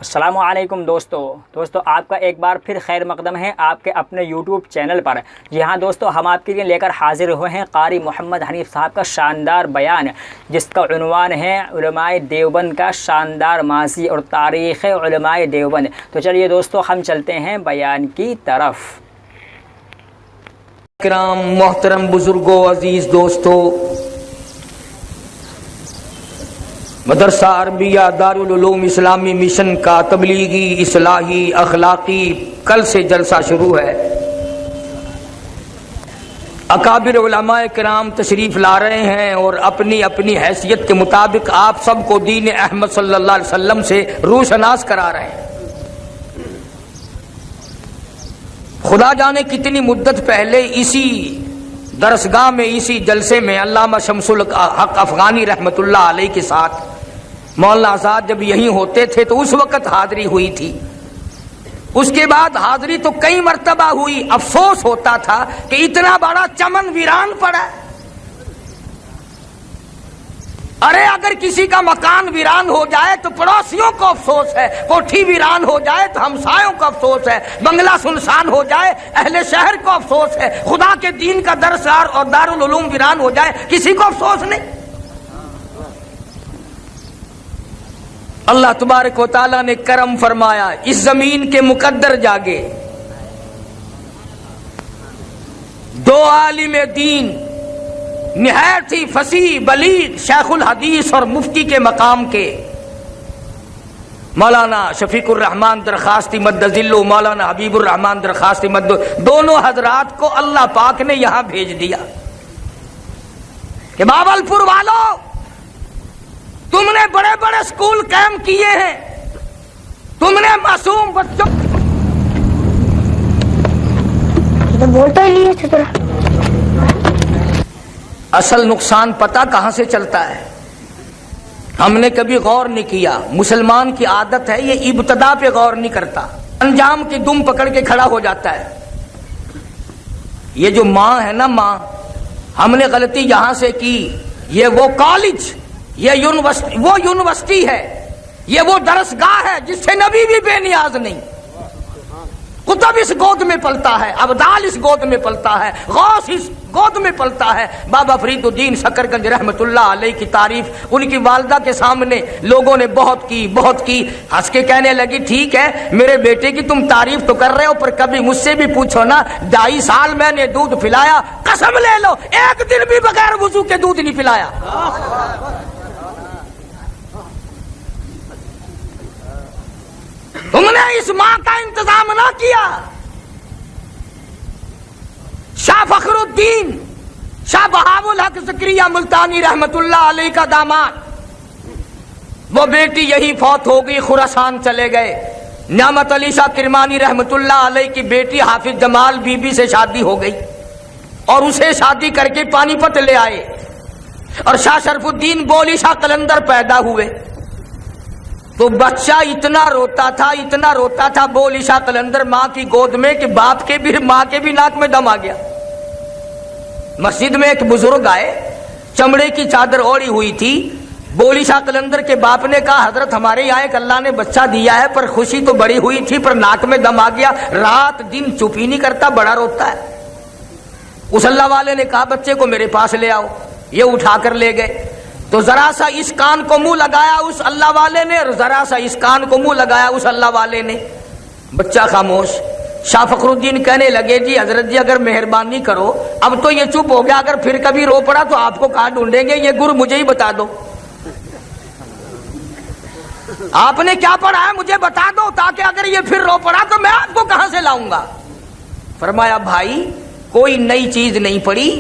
السلام علیکم دوستو آپ کا ایک بار پھر خیر مقدم ہے آپ کے اپنے یوٹیوب چینل پر۔ جی ہاں دوستو، ہم آپ کے لیے لے کر حاضر ہوئے ہیں قاری محمد حنیف صاحب کا شاندار بیان، جس کا عنوان ہے علماء دیوبند کا شاندار ماضی اور تاریخ علماء دیوبند۔ تو چلیے دوستو ہم چلتے ہیں بیان کی طرف۔ کرام، محترم بزرگوں، عزیز دوستو، مدرسہ عربیہ دارالعلوم اسلامی مشن کا تبلیغی، اصلاحی، اخلاقی کل سے جلسہ شروع ہے۔ اکابر علماء کرام تشریف لا رہے ہیں اور اپنی اپنی حیثیت کے مطابق آپ سب کو دین احمد صلی اللہ علیہ وسلم سے روشناس کرا رہے ہیں۔ خدا جانے کتنی مدت پہلے اسی درسگاہ میں، اسی جلسے میں علامہ شمس الحق افغانی رحمۃ اللہ علیہ کے ساتھ مولانا آزاد جب یہیں ہوتے تھے تو اس وقت حاضری ہوئی تھی۔ اس کے بعد حاضری تو کئی مرتبہ ہوئی۔ افسوس ہوتا تھا کہ اتنا بڑا چمن ویران پڑا ہے۔ ارے اگر کسی کا مکان ویران ہو جائے تو پڑوسیوں کو افسوس ہے، کوٹھی ویران ہو جائے تو ہمسایوں کو افسوس ہے، بنگلہ سنسان ہو جائے اہل شہر کو افسوس ہے، خدا کے دین کا درسگاہ اور دارالعلوم ویران ہو جائے کسی کو افسوس نہیں۔ اللہ تبارک و تعالیٰ نے کرم فرمایا، اس زمین کے مقدر جاگے، دو عالم دین نہایت ہی فصیح بلیغ شیخ الحدیث اور مفتی کے مقام کے مولانا شفیق الرحمان درخواستی مد ذلہ، مولانا حبیب الرحمان درخواستی مد، دونوں حضرات کو اللہ پاک نے یہاں بھیج دیا کہ باولپور والوں، تم نے بڑے بڑے سکول قائم کیے ہیں، تم نے معصوم بچوں بولتا ہی نہیں ہے۔ اصل نقصان پتہ کہاں سے چلتا ہے؟ ہم نے کبھی غور نہیں کیا۔ مسلمان کی عادت ہے یہ ابتدا پہ غور نہیں کرتا، انجام کی دم پکڑ کے کھڑا ہو جاتا ہے۔ یہ جو ماں ہے نا، ماں، ہم نے غلطی یہاں سے کی، یہ وہ کالج، یہ یونیورسٹی ہے، یہ وہ درسگاہ ہے جس سے نبی بھی بے نیاز نہیں۔ قطب اس گود میں پلتا ہے، ابدال اس گود میں پلتا ہے، غوث اس گود میں پلتا ہے۔ بابا فرید الدین شکرگنج رحمت اللہ علیہ کی تعریف ان کی والدہ کے سامنے لوگوں نے بہت کی، ہنس کے کہنے لگی، ٹھیک ہے میرے بیٹے کی تم تعریف تو کر رہے ہو، پر کبھی مجھ سے بھی پوچھو نا، 2.5 سال میں نے دودھ پلایا، قسم لے لو ایک دن بھی بغیر وضو کے دودھ نہیں پلایا۔ تم نے اس ماں کا انتظام نہ کیا۔ شاہ فخر الدین شاہ بہاء الحق زکریا ملتانی رحمت اللہ علیہ کا داماد، وہ بیٹی یہی فوت ہو گئی، خراسان چلے گئے۔ نعمت علی شاہ کرمانی رحمت اللہ علیہ کی بیٹی حافظ جمال بی بی سے شادی ہو گئی اور اسے شادی کر کے پانی پت لے آئے، اور شاہ شرف الدین بولی شاہ قلندر پیدا ہوئے تو بچہ اتنا روتا تھا بولی شاہ قلندر ماں کی گود میں کہ باپ کے بھی ماں کے بھی ناک میں دم آ گیا۔ مسجد میں ایک بزرگ آئے، چمڑے کی چادر اوڑھی ہوئی تھی۔ بولی شاہ قلندر کے باپ نے کہا، حضرت ہمارے یہاں ایک اللہ نے بچہ دیا ہے، پر خوشی تو بڑی ہوئی تھی پر ناک میں دم آ گیا، رات دن چپ ہی نہیں کرتا، بڑا روتا ہے۔ اس اللہ والے نے کہا بچے کو میرے پاس لے آؤ، یہ اٹھا کر لے گئے تو ذرا سا اس کان کو منہ لگایا اس اللہ والے نے، اور ذرا سا اس کان کو منہ لگایا اس اللہ والے نے، بچہ خاموش۔ شاہ فخر الدین کہنے لگے، جی حضرت جی اگر مہربانی کرو، اب تو یہ چپ ہو گیا، اگر پھر کبھی رو پڑا تو آپ کو کہاں ڈھونڈیں گے، یہ گر مجھے ہی بتا دو، آپ نے کیا پڑھا ہے مجھے بتا دو، تاکہ اگر یہ پھر رو پڑا تو میں آپ کو کہاں سے لاؤں گا۔ فرمایا بھائی کوئی نئی چیز نہیں پڑھی،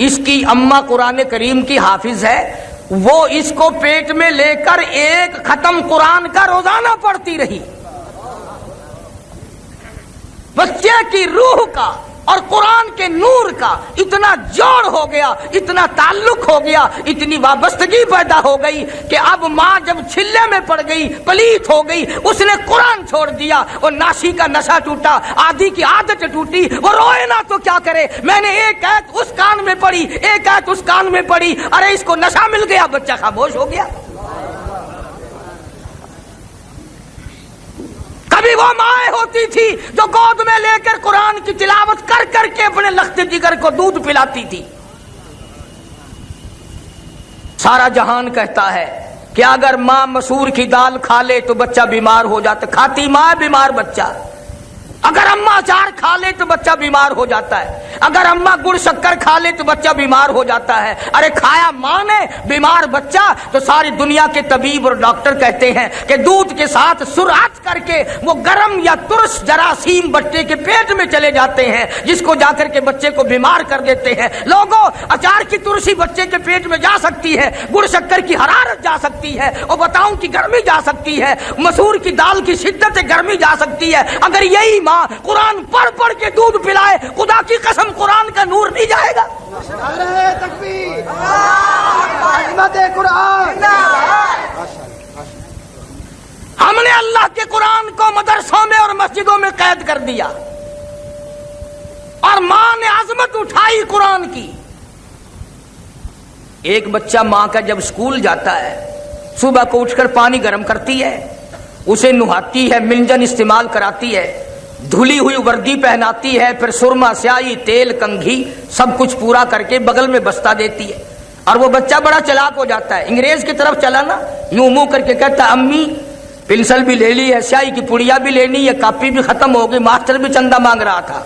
اس کی اماں قرآن کریم کی حافظ ہے، وہ اس کو پیٹ میں لے کر ایک ختم قرآن کا روزانہ پڑھتی رہی۔ بچے کی روح کا اور قرآن کے نور کا اتنا جوڑ ہو گیا، اتنا تعلق ہو گیا، اتنی وابستگی پیدا ہو گئی کہ اب ماں جب چھلے میں پڑ گئی، پلیت ہو گئی، اس نے قرآن چھوڑ دیا، اور ناشی کا نشہ ٹوٹا، آدھی کی عادت ٹوٹی، وہ روئے نہ تو کیا کرے، میں نے ایک آیت اس کان میں پڑھی، ایک آیت اس کان میں پڑھی، ارے اس کو نشہ مل گیا، بچہ خاموش ہو گیا۔ ہوتی تھی جو گود میں لے کر قرآن کی تلاوت کر کر کے اپنے لخت جگر کو دودھ پلاتی تھی۔ سارا جہان کہتا ہے کہ اگر ماں مسور کی دال کھا لے تو بچہ بیمار ہو جاتا، کھاتی ماں بیمار بچہ، اگر اماں اچار کھا لے تو بچہ بیمار ہو جاتا ہے، اگر اماں گڑ شکر کھا لے تو بچہ بیمار ہو جاتا ہے۔ ارے کھایا ماں نے بیمار بچہ، تو ساری دنیا کے طبیب اور ڈاکٹر کہتے ہیں کہ دودھ کے ساتھ سرعت کر کے وہ گرم یا ترش جراثیم بچے کے پیٹ میں چلے جاتے ہیں، جس کو جا کر کے بچے کو بیمار کر دیتے ہیں۔ لوگوں، اچار کی ترشی بچے کے پیٹ میں جا سکتی ہے، گڑ شکر کی حرارت جا سکتی ہے، اور بتاؤں کی گرمی جا سکتی ہے، مسور کی دال کی شدت گرمی جا سکتی ہے۔ اگر یہی ماں قرآن پڑھ پڑھ کے دودھ پلائے، خدا کی قسم قرآن کا نور نہیں جائے گا؟ نعرہ تکبیر، عظمت قرآن۔ ہم نے اللہ کے قرآن کو مدرسوں میں اور مسجدوں میں قید کر دیا، اور ماں نے عظمت اٹھائی قرآن کی۔ ایک بچہ ماں کا جب اسکول جاتا ہے، صبح کو اٹھ کر پانی گرم کرتی ہے، اسے نہاتی ہے، منجن استعمال کراتی ہے، دھلی ہوئی وردی پہناتی ہے، پھر سرما، سیاہی، تیل، کنگھی سب کچھ پورا کر کے بغل میں بستہ دیتی ہے، اور وہ بچہ بڑا چلاک ہو جاتا ہے، انگریز کی طرف چلا نا، یوں منہ کر کے کہتا ہے امی پنسل بھی لے لی ہے، سیاہی کی پڑیا بھی لینی ہے، کاپی بھی ختم ہو گئی، ماسٹر بھی چندہ مانگ رہا تھا۔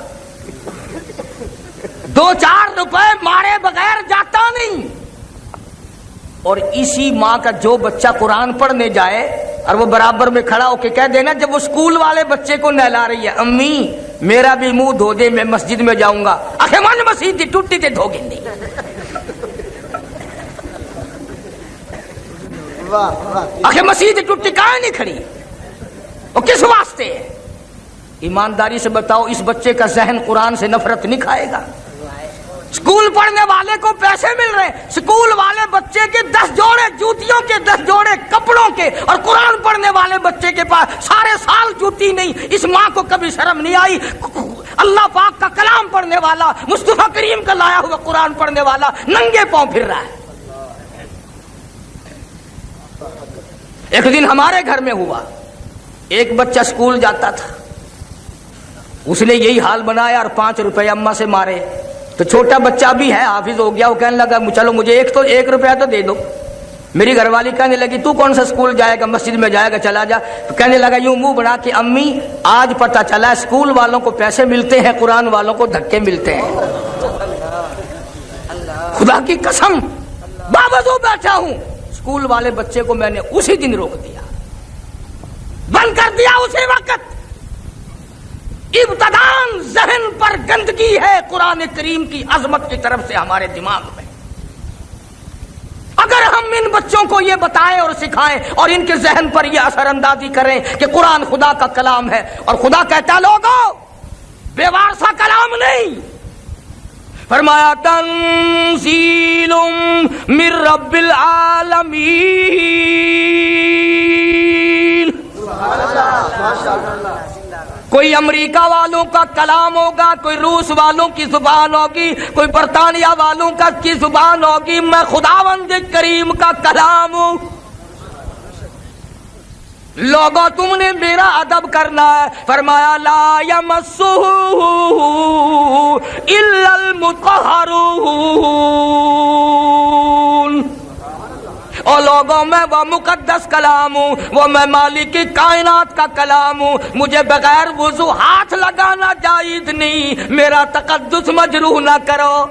2-4 روپے مارے بغیر جاتا نہیں۔ اور اسی ماں کا جو بچہ قرآن پڑھنے جائے اور وہ برابر میں کھڑا ہو کے کہہ دینا، جب وہ اسکول والے بچے کو نہلا رہی ہے، امی میرا بھی منہ دھو دے، میں مسجد میں جاؤں گا، آخے من مسجد دی ٹوٹی تے دھو گندی۔ آخے مسجد دی ٹوٹی کہاں نہیں کھڑی، وہ کس واسطے ہے؟ ایمانداری سے بتاؤ، اس بچے کا ذہن قرآن سے نفرت نہیں کھائے گا؟ اسکول پڑھنے والے کو پیسے مل رہے، اسکول والے بچے کے 10 جوڑے جوتیوں کے، 10 جوڑے کپڑوں کے، اور قرآن پڑھنے والے بچے کے پاس سارے سال جوتی نہیں۔ اس ماں کو کبھی شرم نہیں آئی؟ اللہ پاک کا کلام پڑھنے والا، مصطفیٰ کریم کا لایا ہوا قرآن پڑھنے والا ننگے پاؤں پھر رہا ہے۔ ایک دن ہمارے گھر میں ہوا، ایک بچہ اسکول جاتا تھا، اس نے یہی حال بنایا اور 5 روپے اماں سے مارے، تو چھوٹا بچہ بھی ہے، حافظ ہو گیا، وہ کہنے لگا چلو مجھے 1 روپیہ تو دے دو۔ میری گھر والی کہنے لگی تو کون سا اسکول جائے گا، مسجد میں جائے گا، چلا جا۔ تو کہنے لگا یوں منہ بنا کہ امی آج پتہ چلا اسکول والوں کو پیسے ملتے ہیں، قرآن والوں کو دھکے ملتے ہیں۔ خدا کی قسم باوضو بیٹھا ہوں، اسکول والے بچے کو میں نے اسی دن روک دیا، بند کر دیا اسی وقت۔ ابتدان ذہن پر گندگی ہے قرآن کریم کی عظمت کی طرف سے ہمارے دماغ میں۔ اگر ہم ان بچوں کو یہ بتائیں اور سکھائیں اور ان کے ذہن پر یہ اثر اندازی کریں کہ قرآن خدا کا کلام ہے، اور خدا کہتا لوگوں بے وارثہ کلام نہیں، فرمایا تنزیل من رب العالمین۔ کوئی امریکہ والوں کا کلام ہوگا، کوئی روس والوں کی زبان ہوگی، کوئی برطانیہ والوں کی زبان ہوگی، میں خداوند کریم کا کلام ہوں۔ لوگوں تم نے میرا ادب کرنا ہے، فرمایا لا یمسہ الا المطہرون۔ اور لوگوں میں وہ مقدس کلام ہوں، وہ میں مالک کی کائنات کا کلام ہوں، مجھے بغیر وضو ہاتھ لگانا جائز نہیں، میرا تقدس مجروح نہ کرو۔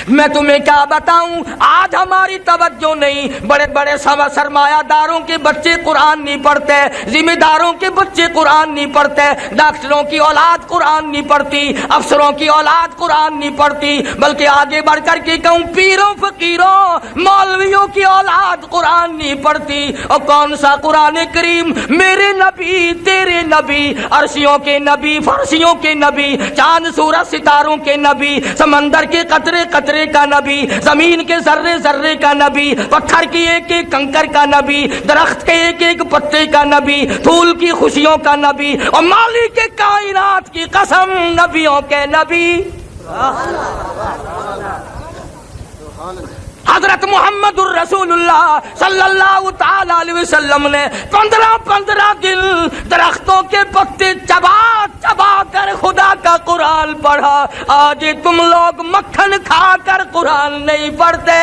میں تمہیں کیا بتاؤں، آج ہماری توجہ نہیں، بڑے بڑے سرمایہ داروں کے بچے قرآن نہیں پڑھتے، ذمہ داروں کے بچے قرآن نہیں پڑھتے، ڈاکٹروں کی اولاد قرآن نہیں پڑھتی، افسروں کی اولاد قرآن نہیں پڑھتی، بلکہ آگے بڑھ کر کے کہوں پیروں فقیروں مولویوں کی اولاد قرآن نہیں پڑھتی۔ اور کون سا قرآن کریم، میرے نبی تیرے نبی، عرشیوں کے نبی، فرشیوں کے نبی، چاند سورج ستاروں کے نبی، سمندر کے قطرے قطرے کا نبی، زمین کے ذرے ذرے کا نبی، پتھر کی ایک ایک کنکر کا نبی، درخت کے ایک ایک پتے کا نبی، پھول کی خوشیوں کا نبی، اور مالک کے کائنات کی قسم نبیوں کے نبی۔ حضرت محمد الرسول اللہ صلی اللہ تعالی علیہ وسلم نے 15 دن درختوں کے پتے چبا چبا کر خدا کا قرآن پڑھا. آج تم لوگ مکھن کھا کر قرآن نہیں پڑھتے.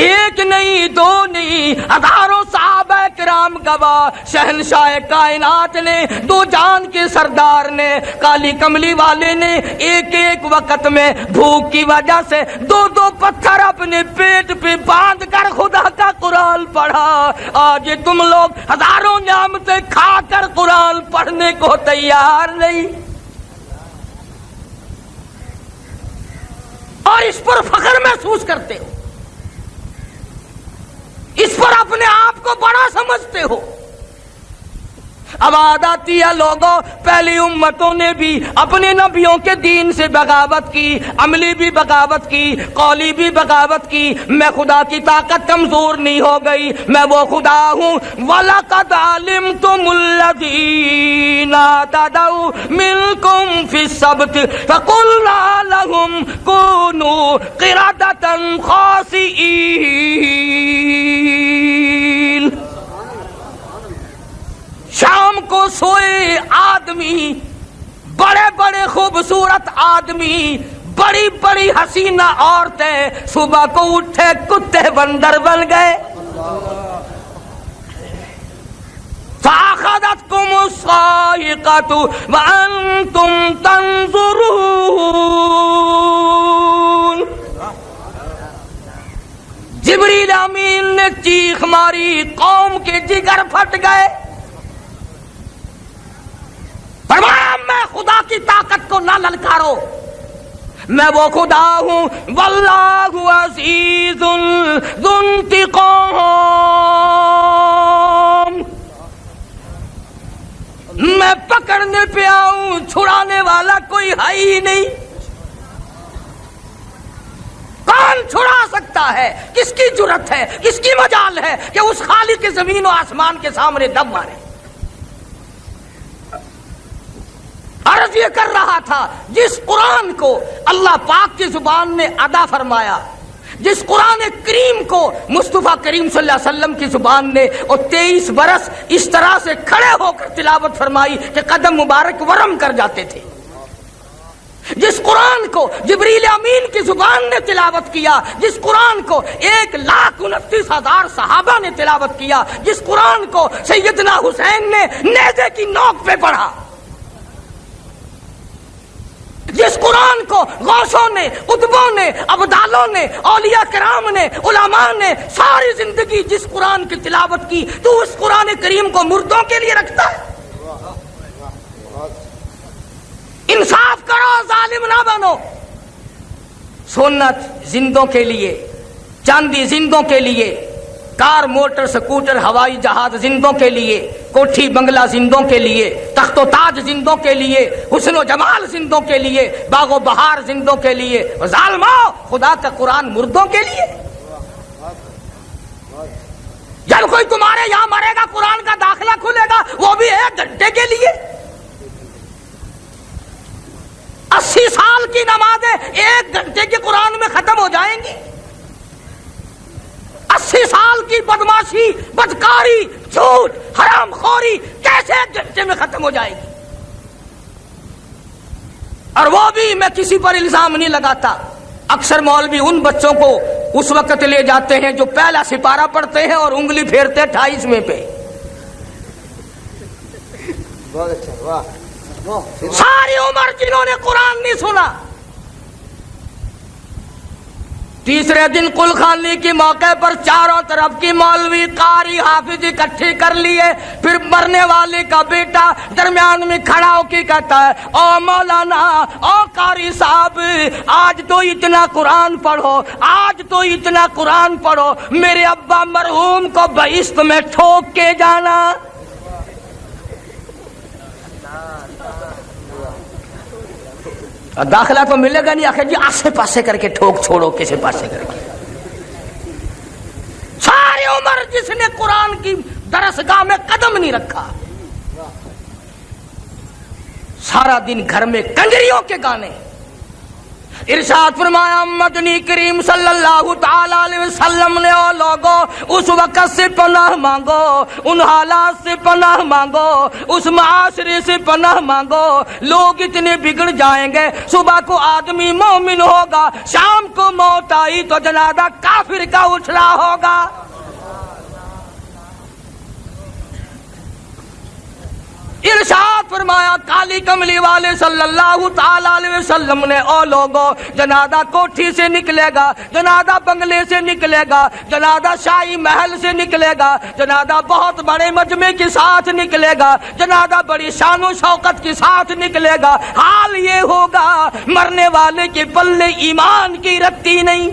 ایک نہیں دو نہیں ہزاروں صحابہ کرام گواہ. شہنشاہ کائنات نے، دو جان کے سردار نے، کالی کملی والے نے ایک ایک وقت میں بھوک کی وجہ سے 2 پتھر اپنے پیٹ پہ باندھ کر خدا کا قرآن پڑھا. آج تم لوگ ہزاروں نعمتیں کھا کر قرآن پڑھنے کو تیار نہیں، اور اس پر فخر محسوس کرتے ہو، اس پر اپنے آپ کو بڑا سمجھتے ہو. اب بات آتی ہے لوگوں، پہلی امتوں نے بھی اپنے نبیوں کے دین سے بغاوت کی، عملی بھی بغاوت کی، قولی بھی بغاوت کی. میں خدا کی طاقت کمزور نہیں ہو گئی، میں وہ خدا ہوں. وَلَقَدْ عَلِمْتُمُ الَّذِينَ اعْتَدَوْا مِنْكُمْ فِي السَّبْتِ فَقُلْنَا لَهُمْ كُونُوا قِرَدَةً خَاسِئِينَ. شام کو سوئے آدمی، بڑے بڑے خوبصورت آدمی، بڑی بڑی حسینہ عورتیں، صبح کو اٹھے کتے بندر بن گئے. فَأَخَذَتْكُمُ الصَّاعِقَةُ وَأَنْتُمْ تَنْظُرُونَ. جبریل امین نے چیخ ماری، قوم کے جگر پھٹ گئے. فرمایا میں خدا کی طاقت کو نہ للکارو، میں وہ خدا ہوں. واللہ عزیز ذو انتقام. میں پکڑنے پہ آؤں، چھڑانے والا کوئی ہے ہی نہیں. کون چھڑا سکتا ہے؟ کس کی جرت ہے، کس کی مجال ہے کہ اس خالق زمین و آسمان کے سامنے دم مارے؟ عرض یہ کر رہا تھا، جس قرآن کو اللہ پاک کی زبان نے ادا فرمایا، جس قرآن کریم کو مصطفیٰ کریم صلی اللہ علیہ وسلم کی زبان نے اور 23 برس اس طرح سے کھڑے ہو کر تلاوت فرمائی کہ قدم مبارک ورم کر جاتے تھے، جس قرآن کو جبریل امین کی زبان نے تلاوت کیا، جس قرآن کو 1,29,000 صحابہ نے تلاوت کیا، جس قرآن کو سیدنا حسین نے نیزے کی نوک پہ پڑھا، جس قرآن کو غوثوں نے، قطبوں نے، ابدالوں نے، اولیاء کرام نے، علماء نے ساری زندگی جس قرآن کی تلاوت کی، تو اس قرآن کریم کو مردوں کے لیے رکھتا ہے؟ انصاف کرو، ظالم نہ بنو. سنت زندوں کے لیے، چاندی زندوں کے لیے، کار موٹر سکوٹر ہوائی جہاز زندوں کے لیے، کوٹھی بنگلہ زندوں کے لیے، تخت و تاج زندوں کے لیے، حسن و جمال زندوں کے لیے، باغ و بہار زندوں کے لیے. ظالمو، خدا کا قرآن مردوں کے لیے؟ جب کوئی تمہارے یہاں مرے گا قرآن کا داخلہ کھلے گا، وہ بھی 1 گھنٹے کے لیے. 80 سال کی نمازیں 1 گھنٹے کے قرآن میں ختم ہو جائیں گی. 80 سال کی بدماشی، بدکاری، جھوٹ، حرام خوری کیسے 1 گھنٹے میں ختم ہو جائے گی؟ اور وہ بھی میں کسی پر الزام نہیں لگاتا. اکثر مولوی ان بچوں کو اس وقت لے جاتے ہیں جو پہلا سپارہ پڑھتے ہیں اور انگلی پھیرتے 28ویں پہ. ساری عمر جنہوں نے قرآن نہیں سنا، تیسرے دن قل خانی کے موقع پر چاروں طرف کی مولوی، قاری، حافظ اکٹھے کر لیے. پھر مرنے والے کا بیٹا درمیان میں کھڑا ہو کے کہتا ہے، او مولانا، او قاری صاحب، آج تو اتنا قرآن پڑھو، آج تو اتنا قرآن پڑھو، میرے ابا مرحوم کو بہشت میں ٹھوک کے جانا. داخلہ تو ملے گا نہیں، آخر جی آسے پاسے کر کے ٹھوک چھوڑو، کسے پاسے کر کے. ساری عمر جس نے قرآن کی درسگاہ میں قدم نہیں رکھا، سارا دن گھر میں کنجریوں کے گانے، ارشاد فرمایا مدنی کریم صلی اللہ تعالی علیہ وسلم نے او لوگو اس وقت سے پناہ مانگو، ان حالات سے پناہ مانگو، اس معاشرے سے پناہ مانگو، لوگ اتنے بگڑ جائیں گے، صبح کو آدمی مومن ہوگا، شام کو موت آئی تو جنازہ کافر کا اٹھ رہا ہوگا۔ ارشاد فرمایا کالی کملی والے صلی اللہ تعالی علیہ وسلم نے او لوگو جنازہ کوٹھی سے نکلے گا، جنازہ بنگلے سے نکلے گا، جنازہ شاہی محل سے نکلے گا، جنازہ بہت بڑے مجمع کے ساتھ نکلے گا، جنازہ بڑی شان و شوکت کے ساتھ نکلے گا، حال یہ ہوگا مرنے والے کے پلے ایمان کی رتی نہیں۔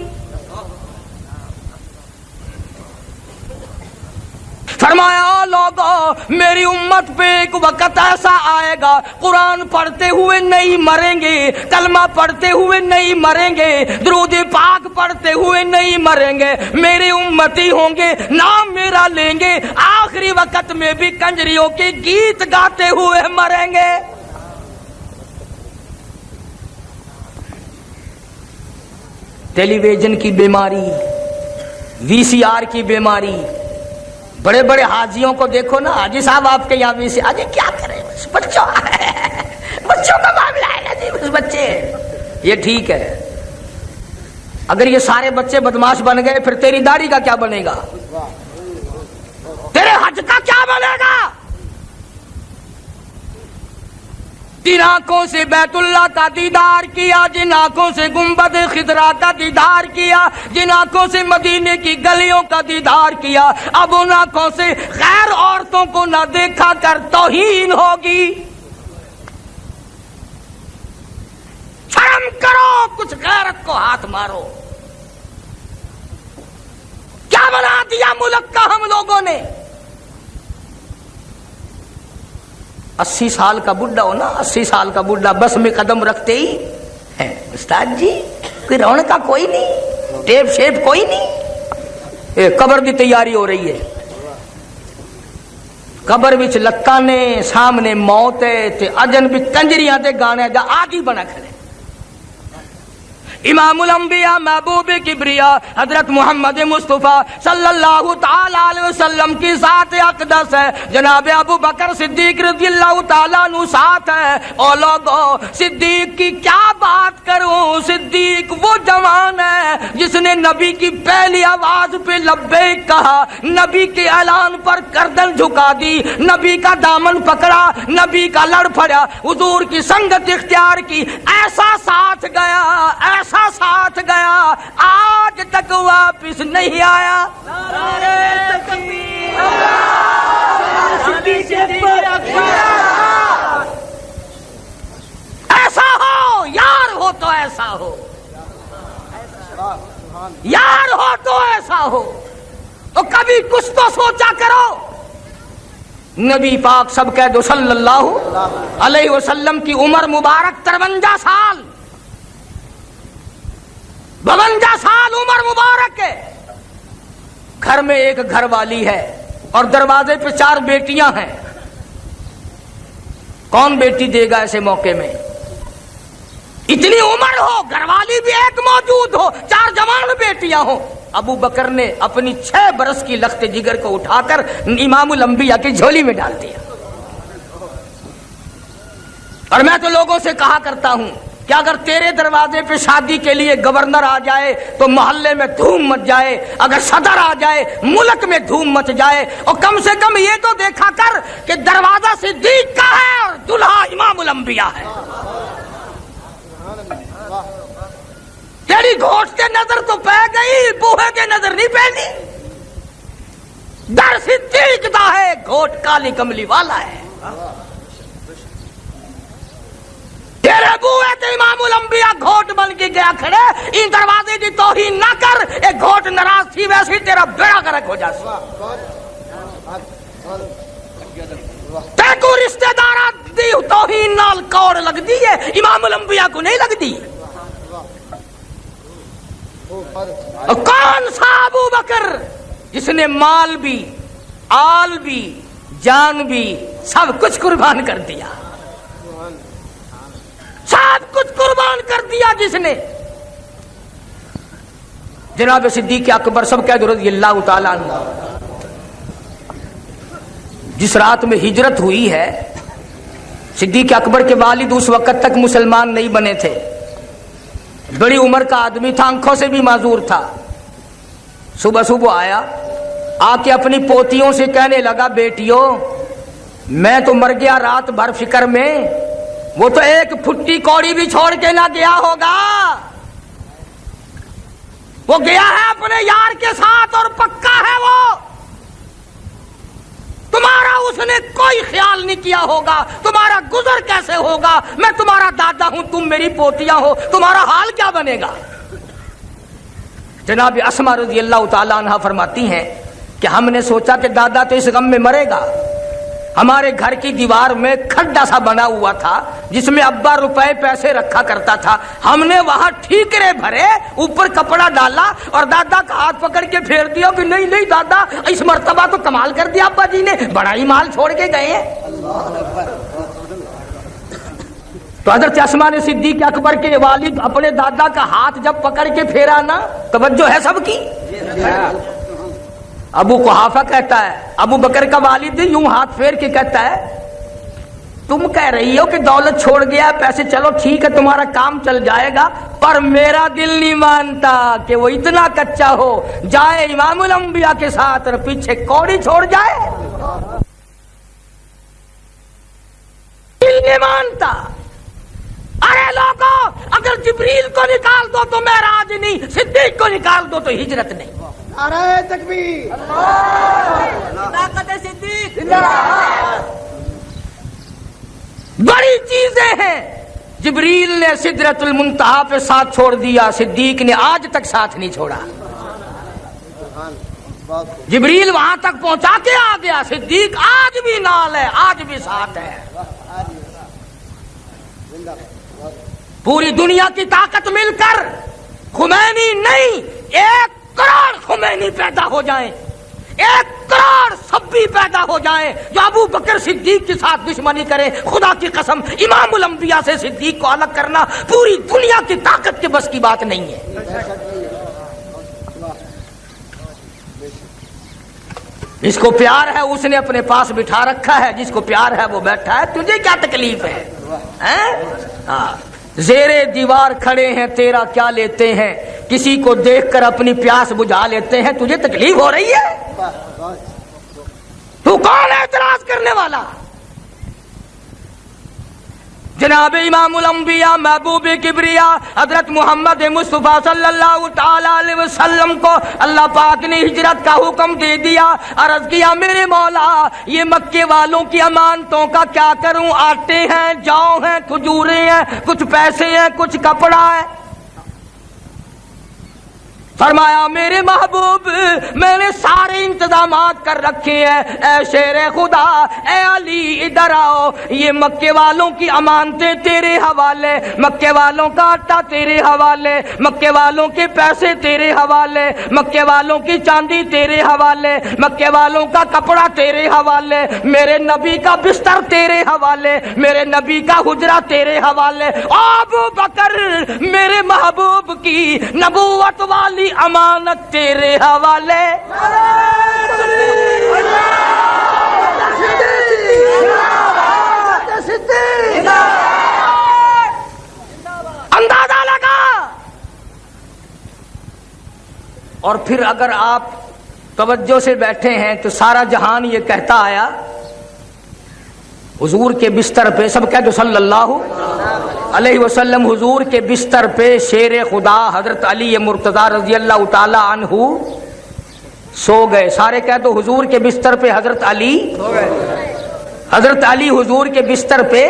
فرمایا لوگو میری امت پہ ایک وقت ایسا آئے گا قرآن پڑھتے ہوئے نہیں مریں گے، کلمہ پڑھتے ہوئے نہیں مریں گے، درود پاک پڑھتے ہوئے نہیں مریں گے، میرے امتی ہوں گے، نام میرا لیں گے، آخری وقت میں بھی کنجریوں کے گیت گاتے ہوئے مریں گے۔ ٹیلی ویژن کی بیماری، وی سی آر کی بیماری، بڑے بڑے حاجیوں کو دیکھو نا، حاجی صاحب آپ کے یہاں بھی سے آجی کیا کریں بس بچوں کا معاملہ ہے نا جی، بس بچے، یہ ٹھیک ہے، اگر یہ سارے بچے بدماش بن گئے پھر تیری داڑھی کا کیا بنے گا، تیرے حج کا کیا بنے گا؟ جن آنکھوں سے بیت اللہ کا دیدار کیا، جن آنکھوں سے گنبد خضرا کا دیدار کیا، جن آنکھوں سے مدینے کی گلیوں کا دیدار کیا، اب ان آنکھوں سے غیر عورتوں کو نہ دیکھا کر توہین ہوگی۔ شرم کرو، کچھ غیرت کو ہاتھ مارو۔ کیا بنا دیا ملک کا ہم لوگوں نے؟ 80 سال کا بڈھا ہو نا، 80 سال کا بڈھا بس میں قدم رکھتے ہی استاد جی کوئی رونق کا کوئی نہیں، ٹیپ شیپ کوئی نہیں، قبر کی تیاری ہو رہی ہے، قبر وچ لکانے سامنے موت ہے تے اجن بھی کنجریاں تے گانے دا آدھی بنا کھڑے۔ امام الانبیاء محبوب کبریا حضرت محمد مصطفیٰ صلی اللہ تعالی علیہ وسلم کی ذات اقدس ہے، جناب ابو بکر صدیق رضی اللہ تعالیٰ عنہ ساتھ ہے۔ او لوگو صدیق کی کیا بات کروں، صدیق وہ جوان ہے جس نے نبی کی پہلی آواز پہ لبیک کہا، نبی کے اعلان پر گردن جھکا دی، نبی کا دامن پکڑا، نبی کا لڑ پھڑا، حضور کی سنگت اختیار کی، ایسا ساتھ گیا، ایسا ساتھ گیا، آج تک واپس نہیں آیا۔ ایسا ہو یار، ہو تو ایسا ہو، یار ہو تو ایسا ہو، تو کبھی کچھ تو سوچا کرو۔ نبی پاک سب کہہ دو صلی اللہ علیہ وسلم کی عمر مبارک 53 سال، 52 سال عمر مبارک ہے۔ گھر میں ایک گھر والی ہے اور دروازے پہ 4 بیٹیاں ہیں۔ کون بیٹی دے گا ایسے موقع میں؟ اتنی عمر ہو، گھر والی بھی ایک موجود ہو، 4 جوان بیٹیاں ہوں۔ ابو بکر نے اپنی 6 برس کی لخت جگر کو اٹھا کر امام الانبیاء کی جھولی میں ڈال دیا۔ اور میں تو لوگوں سے کہا کرتا ہوں کہ اگر تیرے دروازے پہ شادی کے لیے گورنر آ جائے تو محلے میں دھوم مچ جائے، اگر صدر آ جائے ملک میں دھوم مچ جائے، اور کم سے کم یہ تو دیکھا کر کہ دروازہ صدیق کا ہے اور دلہا امام الانبیاء ہے۔ تیری گھوٹ کے نظر تو پہ گئی، بوہے کے نظر نہیں پہنی۔ در صدیق دا ہے، گھوٹ کالی کملی والا ہے۔ تیرے بوئے تے امام الانبیاء گھوٹ بن کے گیا کھڑے، ان دروازے کی توہین نہ کر، ایک گھوٹ ناراض تھی ویسے تیرا بیڑا غرق ہو جاسی۔ تے کو رشتہ دارہ دی توہین نال کوڑ لگ دی ہے، امام الانبیاء کو نہیں لگ دی۔ کون سا ابو بکر جس نے مال بھی، آل بھی، جان بھی، سب کچھ قربان کر دیا، سب کچھ قربان کر دیا جس نے. جناب صدیق اکبر سب کہہ دو رضی اللہ تعالیٰ عنہ. جس رات میں ہجرت ہوئی ہے صدیق اکبر کے والد اس وقت تک مسلمان نہیں بنے تھے. بڑی عمر کا آدمی تھا, آنکھوں سے بھی معذور تھا. صبح صبح آیا, آ کے اپنی پوتیوں سے کہنے لگا بیٹیوں میں تو مر گیا رات بھر فکر میں, وہ تو ایک پھٹی کوڑی بھی چھوڑ کے نہ گیا ہوگا, وہ گیا ہے اپنے یار کے ساتھ اور پکا ہے وہ. تمہارا اس نے کوئی خیال نہیں کیا ہوگا, تمہارا گزر کیسے ہوگا, میں تمہارا دادا ہوں تم میری پوتیاں ہو, تمہارا حال کیا بنے گا. جناب اسما رضی اللہ تعالیٰ عنہ فرماتی ہیں کہ ہم نے سوچا کہ دادا تو اس غم میں مرے گا. ہمارے گھر کی دیوار میں کھڈا سا بنا ہوا تھا جس میں ابا روپے پیسے رکھا کرتا تھا. ہم نے وہاں ٹھیکرے بھرے, اوپر کپڑا ڈالا اور دادا کا ہاتھ پکڑ کے پھیر دیا کہ نہیں نہیں دادا اس مرتبہ تو کمال کر دیا ابا جی نے, بڑا ہی مال چھوڑ کے گئے ہیں. تو حضرت اسما نے صدیق اکبر کے والد اپنے دادا کا ہاتھ جب پکڑ کے پھیرا نا, توجہ ہے سب کی. ابو قحافہ کہتا ہے, ابو بکر کا والد یوں ہاتھ پھیر کے کہتا ہے تم کہہ رہی ہو کہ دولت چھوڑ گیا پیسے, چلو ٹھیک ہے تمہارا کام چل جائے گا, پر میرا دل نہیں مانتا کہ وہ اتنا کچا ہو جائے امام الانبیاء کے ساتھ اور پیچھے کوڑی چھوڑ جائے. دل نہیں مانتا. ارے لوگوں اگر جبریل کو نکال دو تو معراج نہیں, صدیق کو نکال دو تو ہجرت نہیں. نعرہ تکبیر. طاقت صدیق بڑی چیزیں ہیں. جبریل نے سدرۃ المنتہا پہ ساتھ چھوڑ دیا, صدیق نے آج تک ساتھ نہیں چھوڑا. جبریل وہاں تک پہنچا کے آ گیا, صدیق آج بھی نال ہے, آج بھی ساتھ ہے. پوری دنیا کی طاقت مل کر خمینی نہیں 1 کروڑ خمینی پیدا ہو جائیں, 1 کروڑ سبی پیدا ہو جائیں جو ابو بکر صدیق کے ساتھ دشمنی کرے, خدا کی قسم امام الانبیاء سے صدیق کو الگ کرنا پوری دنیا کی طاقت کے بس کی بات نہیں ہے. جس کو پیار ہے اس نے اپنے پاس بٹھا رکھا ہے, جس کو پیار ہے وہ بیٹھا ہے. تجھے کیا تکلیف ہے؟ زیر دیوار کھڑے ہیں تیرا کیا لیتے ہیں, کسی کو دیکھ کر اپنی پیاس بجھا لیتے ہیں, تجھے تکلیف ہو رہی ہے؟ تو کون ہے اعتراض کرنے والا؟ جناب امام الانبیاء محبوب کبریا حضرت محمد مصطفیٰ صلی اللہ تعالی علیہ وسلم کو اللہ پاک نے ہجرت کا حکم دے دیا. عرض کیا میرے مولا یہ مکے والوں کی امانتوں کا کیا کروں, آٹے ہیں, جاؤ ہیں, کھجورے ہیں, کچھ پیسے ہیں, کچھ کپڑا ہے. فرمایا میرے محبوب میں نے سارے انتظامات کر رکھے ہیں. اے شیر خدا, اے علی ادھر آؤ, یہ مکے والوں کی امانتیں تیرے حوالے, مکے والوں کا آٹا تیرے حوالے, مکے والوں کے پیسے تیرے حوالے, مکے والوں کی چاندی تیرے حوالے, مکے والوں کا کپڑا تیرے حوالے, میرے نبی کا بستر تیرے حوالے, میرے نبی کا حجرہ تیرے حوالے. ابو بکر میرے محبوب کی نبوت والی امانت تیرے حوالے. اندازہ لگا. اور پھر اگر آپ توجہ سے بیٹھے ہیں تو سارا جہان یہ کہتا آیا حضور کے بستر پہ, سب کہہ دو صلی اللہ علیہ وسلم, حضور کے بستر پہ شیر خدا حضرت علی مرتضی رضی اللہ تعالی عنہ سو گئے. سارے کہہ دو حضور کے بستر پہ حضرت علی, حضرت علی حضور کے بستر پہ,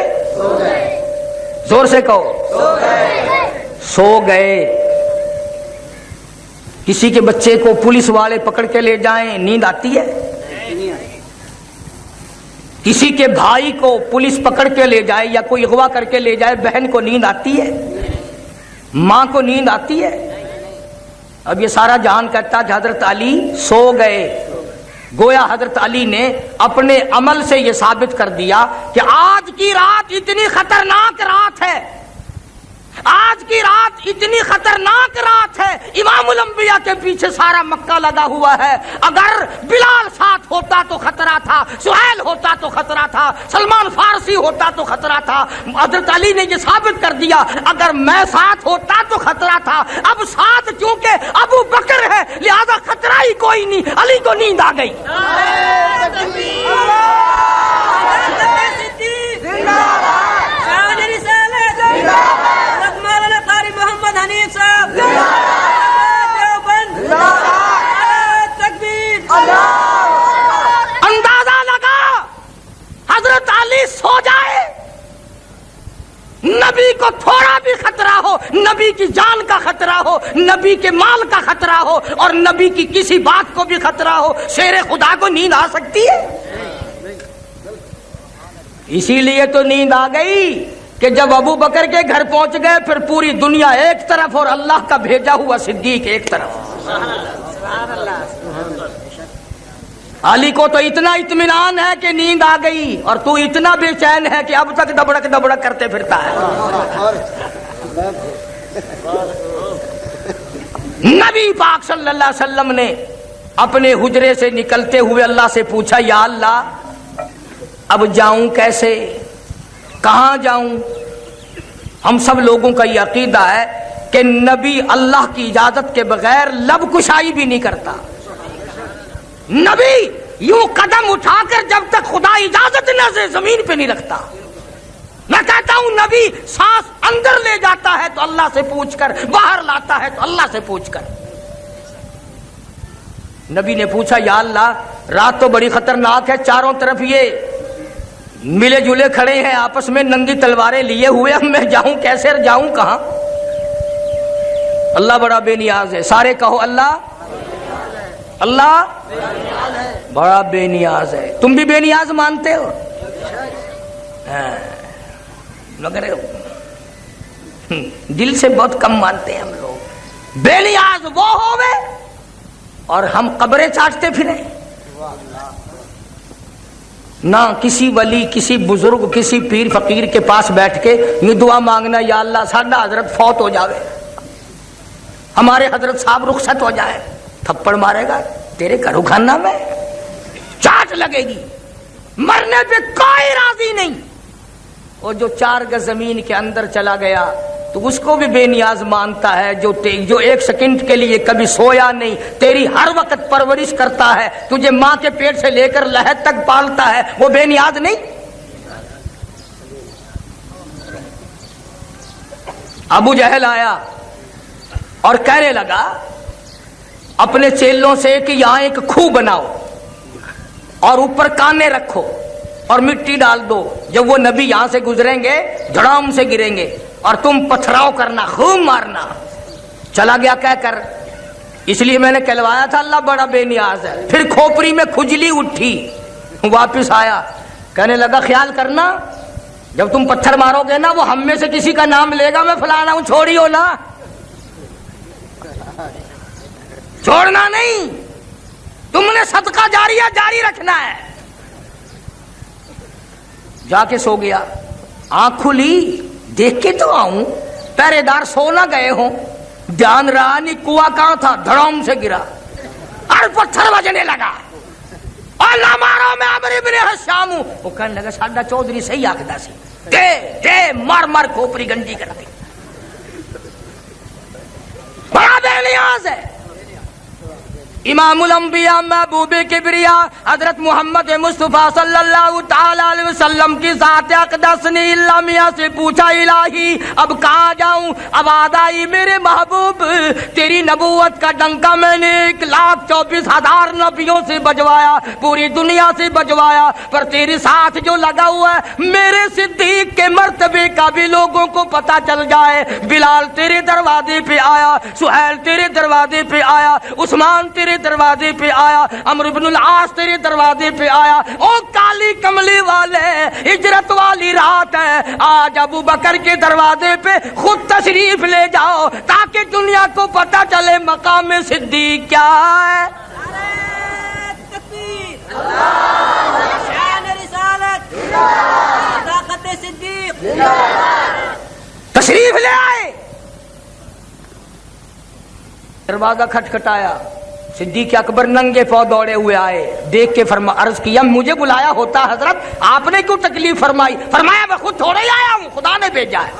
زور سے کہو, سو گئے. کسی کے بچے کو پولیس والے پکڑ کے لے جائیں نیند آتی ہے؟ کسی کے بھائی کو پولیس پکڑ کے لے جائے یا کوئی اغوا کر کے لے جائے, بہن کو نیند آتی ہے؟ ماں کو نیند آتی ہے؟ اب یہ سارا جہان کہتا کہ حضرت علی سو گئے. گویا حضرت علی نے اپنے عمل سے یہ ثابت کر دیا کہ آج کی رات اتنی خطرناک رات ہے, آج کی رات اتنی خطرناک رات ہے، امام الانبیاء کے پیچھے سارا مکہ لگا ہوا ہے. اگر بلال ساتھ ہوتا تو خطرہ تھا، سہیل ہوتا تو خطرہ تھا، سلمان فارسی ہوتا تو خطرہ تھا. حضرت علی نے یہ ثابت کر دیا اگر میں ساتھ ہوتا تو خطرہ تھا. اب ساتھ چونکہ ابو بکر ہے لہذا خطرہ ہی کوئی نہیں. علی کو نیند آ گئی. اندازہ لگا حضرت علی سو جائے، نبی کو تھوڑا بھی خطرہ ہو، نبی کی جان کا خطرہ ہو، نبی کے مال کا خطرہ ہو اور نبی کی کسی بات کو بھی خطرہ ہو، شیر خدا کو نیند آ سکتی ہے؟ اسی لیے تو نیند آ گئی کہ جب ابو بکر کے گھر پہنچ گئے پھر پوری دنیا ایک طرف اور اللہ کا بھیجا ہوا صدیق ایک طرف. علی کو تو اتنا اطمینان ہے کہ نیند آ گئی اور تو اتنا بے چین ہے کہ اب تک دبڑک دبڑک کرتے پھرتا ہے. نبی پاک صلی اللہ علیہ وسلم نے اپنے حجرے سے نکلتے ہوئے اللہ سے پوچھا یا اللہ اب جاؤں کیسے، کہاں جاؤں؟ ہم سب لوگوں کا یہ عقیدہ ہے کہ نبی اللہ کی اجازت کے بغیر لب کشائی بھی نہیں کرتا. نبی یوں قدم اٹھا کر جب تک خدا اجازت نہ دے زمین پہ نہیں رکھتا. میں کہتا ہوں نبی سانس اندر لے جاتا ہے تو اللہ سے پوچھ کر، باہر لاتا ہے تو اللہ سے پوچھ کر. نبی نے پوچھا یا اللہ رات تو بڑی خطرناک ہے، چاروں طرف یہ ملے جلے کھڑے ہیں آپس میں ننگی تلواریں لیے ہوئے، اب میں جاؤں کیسے، جاؤں کہاں؟ اللہ بڑا بے نیاز ہے. سارے کہو اللہ، اللہ بڑا بے نیاز ہے. تم بھی بے نیاز مانتے ہو؟ مگر دل سے بہت کم مانتے ہیں ہم لوگ. بے نیاز وہ ہوئے اور ہم قبریں چاٹتے پھریں. نہ کسی ولی، کسی بزرگ، کسی پیر فقیر کے پاس بیٹھ کے یہ دعا مانگنا یا اللہ ساڈا حضرت فوت ہو جاوے، ہمارے حضرت صاحب رخصت ہو جائے. تھپڑ مارے گا تیرے گھروں کھانا میں، چاٹ لگے گی. مرنے پہ کوئی راضی نہیں. اور جو 4 گز زمین کے اندر چلا گیا تو اس کو بھی بے نیاز مانتا ہے، جو ایک سیکنڈ کے لیے کبھی سویا نہیں، تیری ہر وقت پرورش کرتا ہے، تجھے ماں کے پیٹ سے لے کر لحد تک پالتا ہے، وہ بے نیاز نہیں؟ ابو جہل آیا اور کہنے لگا اپنے چیلوں سے کہ یہاں ایک کھو بناؤ اور اوپر کانے رکھو اور مٹی ڈال دو، جب وہ نبی یہاں سے گزریں گے دھڑام سے گریں گے اور تم پتھراؤ کرنا، خوب مارنا. چلا گیا کہہ کر، اس لیے میں نے کہلوایا تھا اللہ بڑا بے نیاز ہے. پھر کھوپڑی میں کھجلی اٹھی، واپس آیا کہنے لگا خیال کرنا جب تم پتھر مارو گے نا وہ ہم میں سے کسی کا نام لے گا، میں فلانا ہوں، چھوڑیو نا، چھوڑنا نہیں، تم نے صدقہ جاریہ جاری رکھنا ہے. جا کے سو گیا. آنکھ کھلی، دیکھ کے تو آؤں، پہرے دار سو نہ گئے ہوں، دھیان رہا نہیں کنواں کہاں تھا، دھڑام سے گرا اور پتھر بجنے لگا. اور نہ مارو میں عمرو بن حشام ہوں. وہ کہنے لگا ساڈا چودھری صحیح آکھدا سی، دے مار مار کھوپڑی گنڈی کر دی. بڑا بے نیاز ہے. امام الانبیاء محبوب کبریا حضرت محمد مصطفیٰ صلی اللہ تعالی علیہ وسلم کی ذات اقدس نے اللہ میاں سے پوچھا الہی اب کہاں جاؤں؟ اب آئی میرے محبوب تیری نبوت کا ڈنکا میں نے 1,24,000 نبیوں سے بجوایا، پوری دنیا سے بجوایا، پر تیرے ساتھ جو لگا ہوا ہے میرے صدیق کے مرتبے کا بھی لوگوں کو پتہ چل جائے. بلال تیرے دروازے پہ آیا، سہیل تیرے دروازے پہ آیا، عثمان تیرے دروازے پہ آیا، عمرو بن العاص تیرے دروازے پہ آیا. او کالی کملی والے، ہجرت والی رات ہے، آج ابو بکر کے دروازے پہ خود تشریف لے جاؤ تاکہ دنیا کو پتہ چلے مقام صدیق کیا ہے. تشریف لے آئے، دروازہ کھٹکھٹایا، صدیق اکبر ننگے پاؤں دوڑے ہوئے آئے، دیکھ کے عرض کیا مجھے بلایا ہوتا حضرت، آپ نے کیوں تکلیف فرمائی؟ فرمایا میں خود تھوڑے ہی آیا ہوں، خدا نے بھیجا ہے۔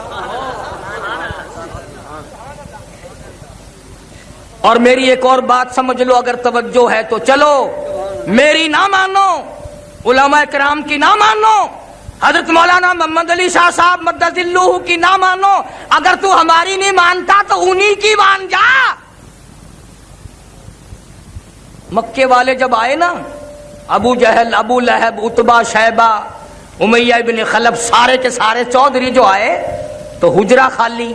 اور میری ایک اور بات سمجھ لو اگر توجہ ہے تو، چلو میری نہ مانو، علماء کرام کی نہ مانو، حضرت مولانا محمد علی شاہ صاحب مدد اللہ کی نہ مانو، اگر تو ہماری نہیں مانتا تو انہی کی مان جا۔ مکے والے جب آئے نا، ابو جہل، ابو لہب، عتبہ، شیبہ، امیہ ابن خلف، سارے کے سارے چودھری جو آئے تو حجرہ خالی۔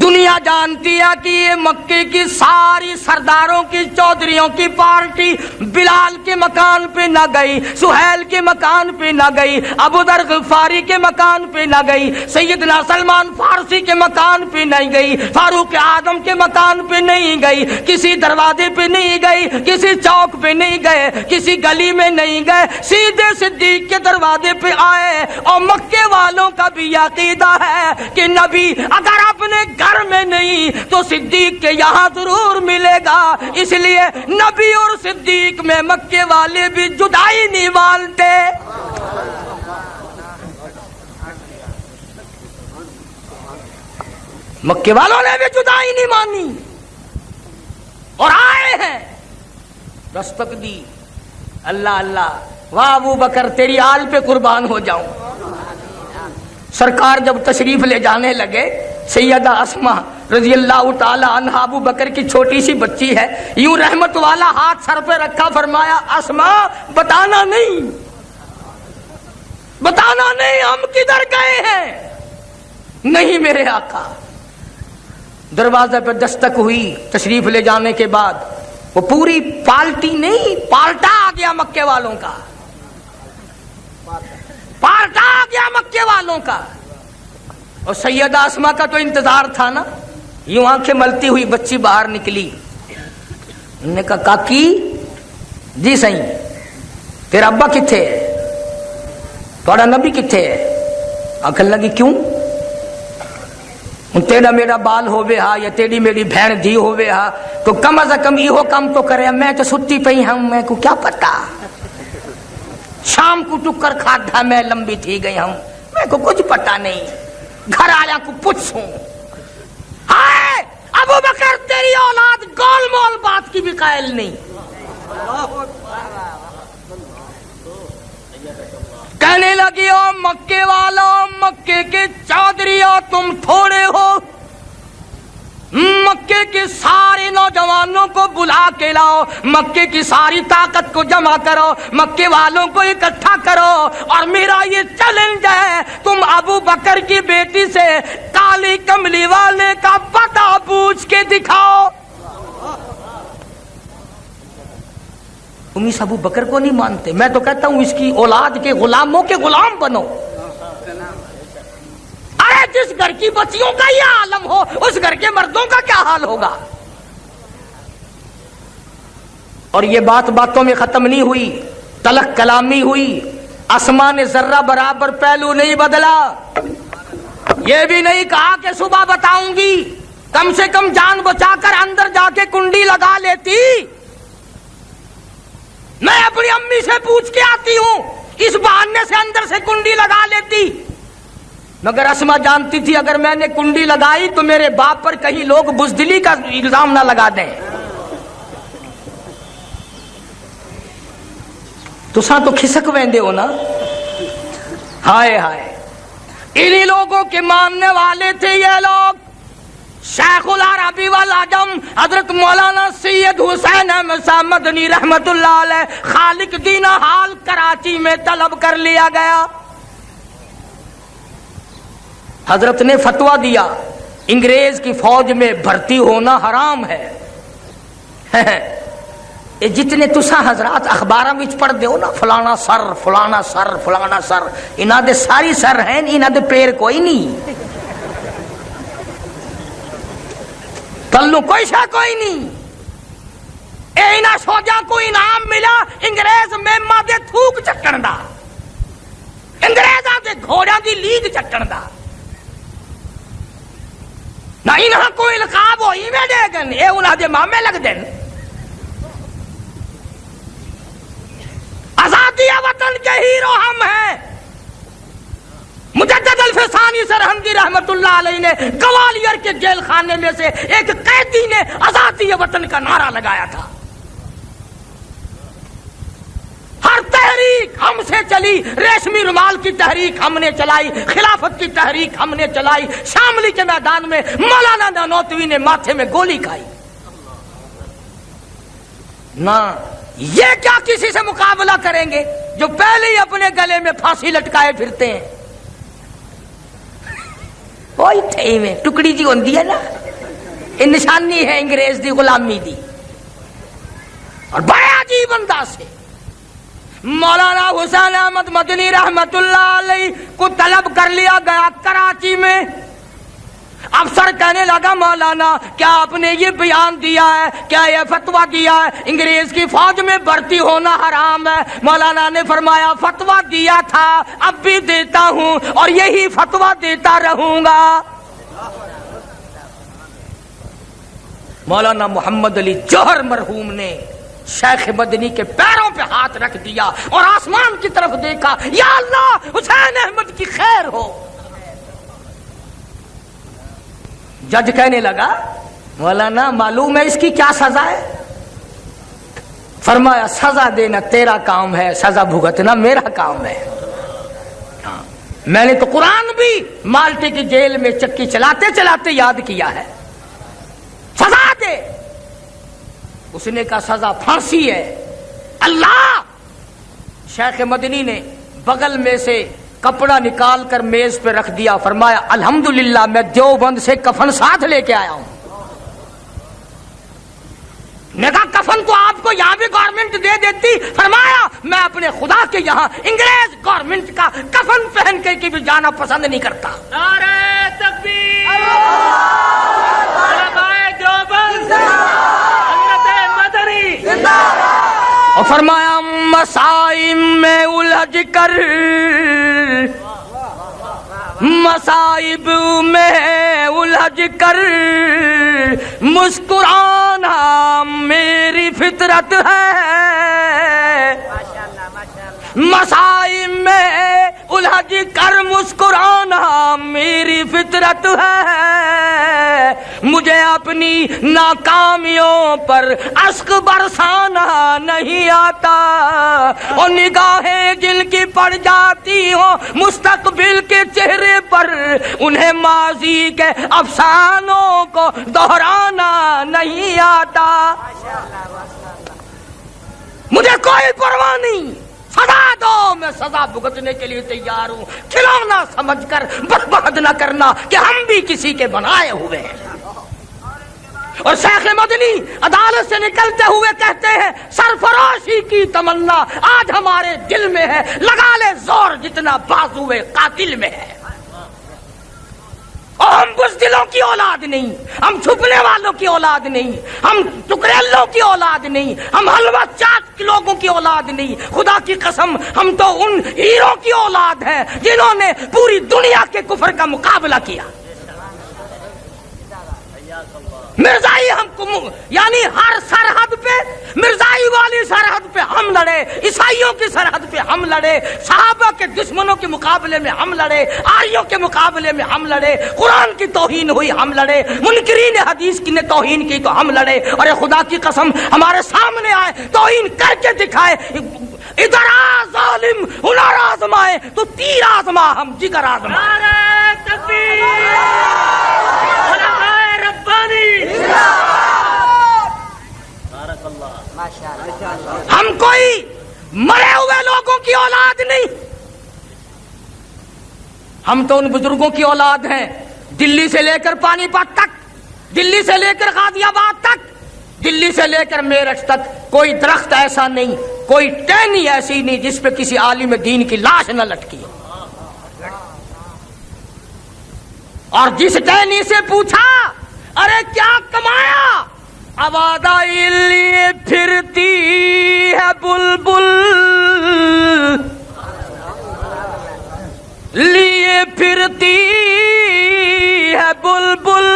دنیا جانتی ہے کہ یہ مکے کی ساری سرداروں کی، چودھریوں کی پارٹی بلال کے مکان پہ نہ گئی، سہیل کے مکان پہ نہ گئی، ابو ذر غفاری کے مکان پہ نہ گئی، سیدنا سلمان فارسی کے مکان پہ نہیں گئی، فاروق اعظم کے مکان پہ نہیں گئی، کسی دروازے پہ نہیں گئی، کسی چوک پہ نہیں گئے، کسی گلی میں نہیں گئے، سیدھے صدیق کے دروازے پہ آئے۔ اور مکے والوں کا بھی عقیدہ ہے کہ نبی اگر اپنے گھر میں نہیں تو صدیق کے یہاں ضرور ملے گا، اس لیے نبی اور صدیق میں مکے والے بھی جدائی نہیں مانتے۔ مکے والوں نے بھی جدائی نہیں مانی اور آئے ہیں، دستک دی، اللہ اللہ، واہ ابو بکر تیری آل پہ قربان ہو جاؤں۔ سرکار جب تشریف لے جانے لگے، سیدہ اسما رضی اللہ تعالی عنہا ابو بکر کی چھوٹی سی بچی ہے، یوں رحمت والا ہاتھ سر پہ رکھا، فرمایا اسما بتانا نہیں، بتانا نہیں ہم کدھر گئے ہیں۔ نہیں میرے آقا۔ دروازے پہ دستک ہوئی، تشریف لے جانے کے بعد وہ پوری پالٹی نہیں، پالٹا آ گیا مکے والوں کا، پالٹا آ گیا مکے والوں کا۔ اور سیدہ اسما کا تو انتظار تھا نا، یوں آنکھیں ملتی ہوئی بچی باہر نکلی، انہوں نے کہا کاکی جی صحیح، تیرا ابا کتھے ہے، تھوڑا نبی کتھے ہے؟ آنکھیں لگی کیوں؟ تیرا میرا بال ہووے ہا یا تیری میری بہن دھی ہووے ہا تو کم از کم یہ کم تو کرے، میں تو ستی پئی ہوں، میں کو کیا پتا، شام کو ٹکر کھادا میں لمبی تھی گئی ہوں، میں کو کچھ پتا نہیں، گھر آیا کو پوچھوں۔ ہائے ابو بکر تیری اولاد گول مول بات کی بھی قائل نہیں۔ کہنے لگی او مکے والوں، مکے کے چودھریوں تم تھوڑے ہو، مکے کے سارے نوجوانوں کو بلا کے لاؤ، مکے کی ساری طاقت کو جمع کرو، مکے والوں کو اکٹھا کرو، اور میرا یہ چیلنج ہے تم ابو بکر کی بیٹی سے کالی کملی والے کا پتہ پوچھ کے دکھاؤ۔ تم اس ابو بکر کو نہیں مانتے، میں تو کہتا ہوں اس کی اولاد کے غلاموں کے غلام بنو۔ ارے جس گھر کی بچیوں کا یہ عالم ہو اس گھر کے مردوں کا کیا حال ہوگا؟ اور یہ بات باتوں میں ختم نہیں ہوئی، تلخ کلامی ہوئی، اسما نے ذرہ برابر پہلو نہیں بدلا، یہ بھی نہیں کہا کہ صبح بتاؤں گی، کم سے کم جان بچا کر اندر جا کے کنڈی لگا لیتی، میں اپنی امی سے پوچھ کے آتی ہوں، اس بہانے سے اندر سے کنڈی لگا لیتی۔ مگر اسما جانتی تھی اگر میں نے کنڈی لگائی تو میرے باپ پر کہیں لوگ بزدلی کا الزام نہ لگا دیں۔ تساں تو کھسک ویندے ہو نا، ہائے ہائے، انہی لوگوں کے ماننے والے تھے یہ لوگ۔ شیخ العربی والعجم حضرت مولانا سید حسین احمد صاحب مدنی رحمت اللہ علیہ خالق دینہ حال کراچی میں طلب کر لیا گیا۔ حضرت نے فتویٰ دیا انگریز کی فوج میں بھرتی ہونا حرام ہے۔ یہ جتنے تساں حضرات اخباراں وچ پڑھ دیو نا، فلانا سر فلانا سر فلانا سر، انہاں دے ساری سر ہیں، انہاں دے پیر کوئی نہیں، تلو کوئی شا کوئی نہیں۔ اے انہاں سوجاں کو انعام ملا انگریز میماں دے تھوک چکن دا، انگریزاں دے گھوڑیاں دی لیگ چکن دا، نہ انہاں کو القاب ہوئی میں دے گن اے انہاں دے مامے لگ دین آزادی وطن کے ہیرو ہم ہیں مجدد الفسانی سرہندی رحمت اللہ علیہ نے گوالیار کے جیل خانے میں سے ایک قیدی نے آزادی وطن کا نعرہ لگایا تھا ہر تحریک ہم سے چلی ریشمی رومال کی تحریک ہم نے چلائی خلافت کی تحریک ہم نے چلائی شاملی کے میدان میں مولانا نانوتوی نے ماتھے میں گولی کھائی نہ یہ کیا کسی سے مقابلہ کریں گے جو پہلے ہی اپنے گلے میں پھانسی لٹکائے پھرتے ہیں وہی ٹھئی میں ٹکڑی جی ہوندی ہے نا یہ نشانی ہے انگریز دی غلامی دی اور بڑے عجیب انداز سے مولانا حسین احمد مدنی رحمت اللہ علیہ کو طلب کر لیا گیا کراچی میں افسر کہنے لگا مولانا کیا آپ نے یہ بیان دیا ہے کیا یہ فتویٰ دیا ہے انگریز کی فوج میں بھرتی ہونا حرام ہے مولانا نے فرمایا فتویٰ دیا تھا اب بھی دیتا ہوں اور یہی فتویٰ دیتا رہوں گا مولانا محمد علی جوہر مرحوم نے شیخ مدنی کے پیروں پہ ہاتھ رکھ دیا اور آسمان کی طرف دیکھا یا اللہ حسین احمد کی خیر ہو جج کہنے لگا مولانا معلوم ہے اس کی کیا سزا ہے فرمایا سزا دینا تیرا کام ہے سزا بھگتنا میرا کام ہے میں نے تو قرآن بھی مالٹے کی جیل میں چکی چلاتے چلاتے یاد کیا ہے سزا دے اس نے کہا سزا پھانسی ہے اللہ شیخ مدنی نے بغل میں سے کپڑا نکال کر میز پہ رکھ دیا فرمایا الحمدللہ میں دیوبند سے کفن ساتھ لے کے آیا ہوں نے کہا کفن تو آپ کو یہاں بھی گورنمنٹ دے دیتی فرمایا میں اپنے خدا کے یہاں انگریز گورنمنٹ کا کفن پہن کے بھی جانا پسند نہیں کرتا نعرہ تکبیر علماء دیوبند حضرت مدنی اور فرمایا مسائب میں الجھ کر مصائب میں الجھ کر مسکرانا میری فطرت ہے مصائب میں الجھ کر مسکرانا میری فطرت ہے مجھے اپنی ناکامیوں پر اشک برسانا نہیں آتا اور نگاہیں جن کی پڑ جاتی ہوں مستقبل کے چہرے پر انہیں ماضی کے افسانوں کو دہرانا نہیں آتا مجھے کوئی پرواہ نہیں سزا دو میں سزا بھگتنے کے لیے تیار ہوں کھلونا سمجھ کر برباد نہ کرنا کہ ہم بھی کسی کے بنائے ہوئے ہیں اور شیخ مدنی عدالت سے نکلتے ہوئے کہتے ہیں سرفراشی کی تمنا آج ہمارے دل میں ہے لگا لے زور جتنا بازوئے قاتل میں ہے اور ہم بزدلوں کی اولاد نہیں ہم چھپنے والوں کی اولاد نہیں ہم ٹکریلوں کی اولاد نہیں ہم حلوہ چاٹ لوگوں کی اولاد نہیں خدا کی قسم ہم تو ان ہیروں کی اولاد ہیں جنہوں نے پوری دنیا کے کفر کا مقابلہ کیا مرزائی ہم کو یعنی ہر سرحد پہ مرزائی والی سرحد پہ ہم لڑے عیسائیوں کی سرحد پہ ہم لڑے صحابہ کے دشمنوں کے مقابلے میں ہم لڑے آریوں کے مقابلے میں ہم لڑے قرآن کی توہین ہوئی ہم لڑے منکرین حدیث کی نے توہین کی تو ہم لڑے اور خدا کی قسم ہمارے سامنے آئے توہین کر کے دکھائے ادھر آ ظالم ہنر آزمائے تو تیر آزما ہم جگر آزمائے نعرہ تکبیر علماء ربانی ہم کوئی مرے ہوئے لوگوں کی اولاد نہیں ہم تو ان بزرگوں کی اولاد ہیں دلی سے لے کر پانی پت تک دلی سے لے کر غازی آباد تک دلی سے لے کر میرٹھ تک کوئی درخت ایسا نہیں کوئی ٹہنی ایسی نہیں جس پہ کسی عالم دین کی لاش نہ لٹکی اور جس ٹہنی سے پوچھا ارے کیا کمایا آبادائی لیے پھرتی ہے بلبل لیے پھرتی ہے بلبل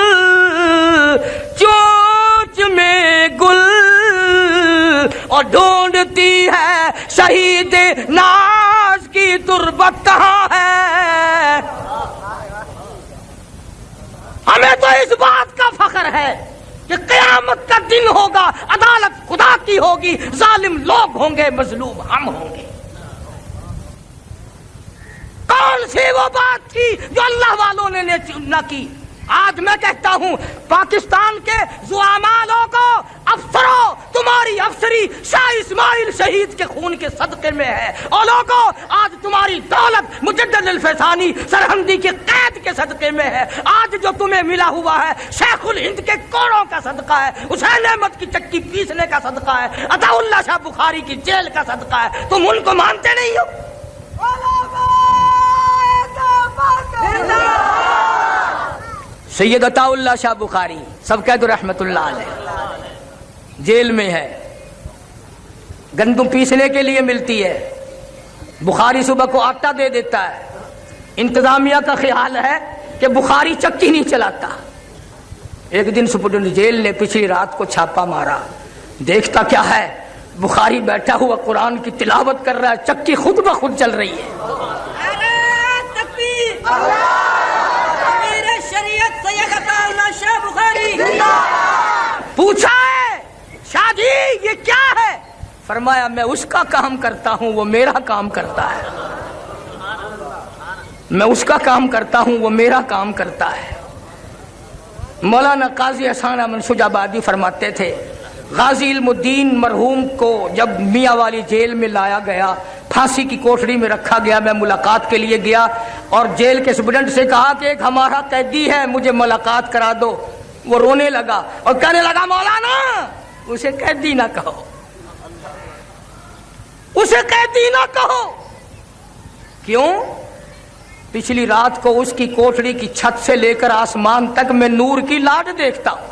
اور ڈھونڈتی ہے شہید ناز کی تربت کہاں ہے۔ ہمیں تو اس بات کا فخر ہے کہ قیامت کا دن ہوگا، عدالت خدا کی ہوگی، ظالم لوگ ہوں گے، مظلوم ہم ہوں گے۔ کون سی وہ بات تھی جو اللہ والوں نے نہ کی؟ آج میں کہتا ہوں پاکستان کے زعماء لوگوں، افسروں، تمہاری افسری شاہ اسماعیل شہید کے خون کے صدقے میں ہے، اور لوگوں آج تمہاری دولت مجدد الفیضانی سرہندی کے قید کے صدقے میں ہے، آج جو تمہیں ملا ہوا ہے شیخ الہند کے کوڑوں کا صدقہ ہے، حسین احمد کی چکی پیسنے کا صدقہ ہے، عطا اللہ شاہ بخاری کی جیل کا صدقہ ہے۔ تم ان کو مانتے نہیں ہو؟ سید عطا اللہ شاہ بخاری سب کہہ دو رحمت اللہ علیہ، جیل میں ہے، گندم پیسنے کے لیے ملتی ہے، بخاری صبح کو آٹا دے دیتا ہے، انتظامیہ کا خیال ہے کہ بخاری چکی نہیں چلاتا۔ ایک دن سپرڈنٹ جیل نے پچھلی رات کو چھاپا مارا، دیکھتا کیا ہے، بخاری بیٹھا ہوا قرآن کی تلاوت کر رہا ہے، چکی خود بخود چل رہی ہے۔ پوچھا ہے شاہ جی یہ کیا ہے؟ فرمایا میں اس کا کام کرتا ہوں وہ میرا کام کرتا ہے، میں اس کا کام کرتا ہوں وہ میرا کام کرتا ہے۔ مولانا قاضی احسان احمد شجاع آبادی فرماتے تھے غازی علم الدین مرحوم کو جب میاں والی جیل میں لایا گیا، پھانسی کی کوٹڑی میں رکھا گیا، میں ملاقات کے لیے گیا اور جیل کے سپرڈنٹ سے کہا کہ ایک ہمارا قیدی ہے مجھے ملاقات کرا دو۔ وہ رونے لگا اور کہنے لگا مولانا اسے قیدی نہ کہو، اسے قیدی نہ کہو۔ کیوں؟ پچھلی رات کو اس کی کوٹڑی کی چھت سے لے کر آسمان تک میں نور کی لاٹ دیکھتا ہوں۔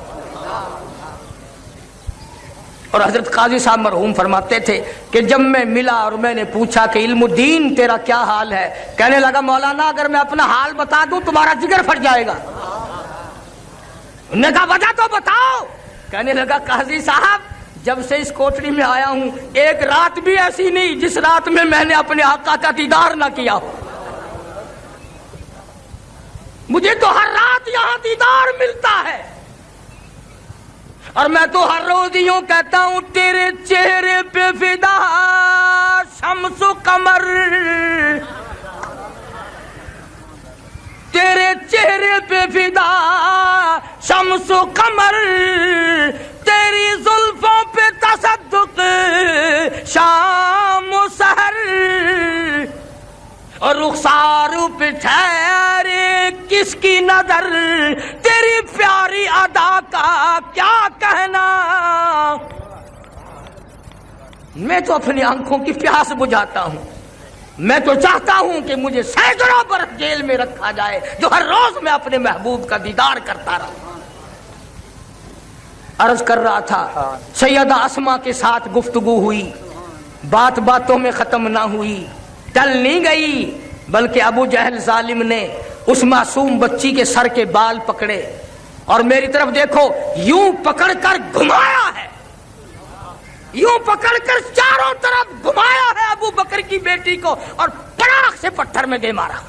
اور حضرت قاضی صاحب مرحوم فرماتے تھے کہ جب میں ملا اور میں نے پوچھا کہ علم الدین تیرا کیا حال ہے، کہنے لگا مولانا اگر میں اپنا حال بتا دوں تمہارا جگر پھٹ جائے گا۔ انہوں نے کہا وجہ تو بتاؤ۔ کہنے لگا قاضی صاحب جب سے اس کوٹڑی میں آیا ہوں ایک رات بھی ایسی نہیں جس رات میں میں نے اپنے آقا کا دیدار نہ کیا ہو، مجھے تو ہر رات یہاں دیدار ملتا ہے، اور میں تو ہر روز یوں کہتا ہوں تیرے چہرے پہ فدا شمس و قمر، تیرے چہرے پہ فدا شمس و قمر، تیری زلفوں پہ تصدق شام و سحر، اور رخسار پہ ٹھہرے کس کی نظر، تیری پیاری ادا کا کیا کہنا۔ میں تو اپنی آنکھوں کی پیاس بجھاتا ہوں، میں تو چاہتا ہوں کہ مجھے سینکڑوں برس جیل میں رکھا جائے جو ہر روز میں اپنے محبوب کا دیدار کرتا رہا۔ عرض کر رہا تھا سیدہ اسما کے ساتھ گفتگو ہوئی، بات باتوں میں ختم نہ ہوئی، ٹل نہیں گئی، بلکہ ابو جہل ظالم نے اس معصوم بچی کے سر کے بال پکڑے اور میری طرف دیکھو یوں پکڑ کر گھمایا ہے، یوں پکڑ کر چاروں طرف گھمایا ہے ابو بکر کی بیٹی کو، اور پڑاخ سے پتھر میں دے مارا۔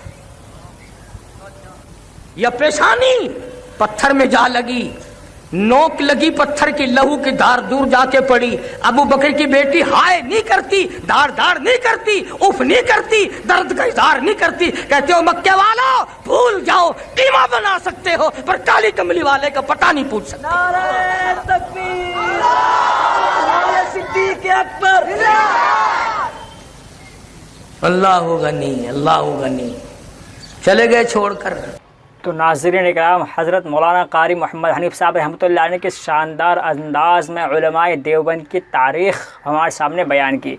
یا پیشانی پتھر میں جا لگی، نوک لگی پتھر کی، لہو کی دھار دور جا کے پڑی۔ ابو بکر کی بیٹی ہائے نہیں کرتی، دھار دھار نہیں کرتی، اف نہیں کرتی، درد کا اظہار نہیں کرتی۔ کہتے ہو مکے والو بھول جاؤ، قیمہ بنا سکتے ہو پر کالی کملی والے کا پتہ نہیں پوچھ سکتے۔ نعرہ تکبیر، نعرہ صدیق اکبر، اللہ غنی اللہ غنی۔ چلے گئے چھوڑ کر۔ تو ناظرین اکرام، حضرت مولانا قاری محمد حنیف صاحب رحمۃ اللہ علیہ کے شاندار انداز میں علماء دیوبند کی تاریخ ہمارے سامنے بیان کی۔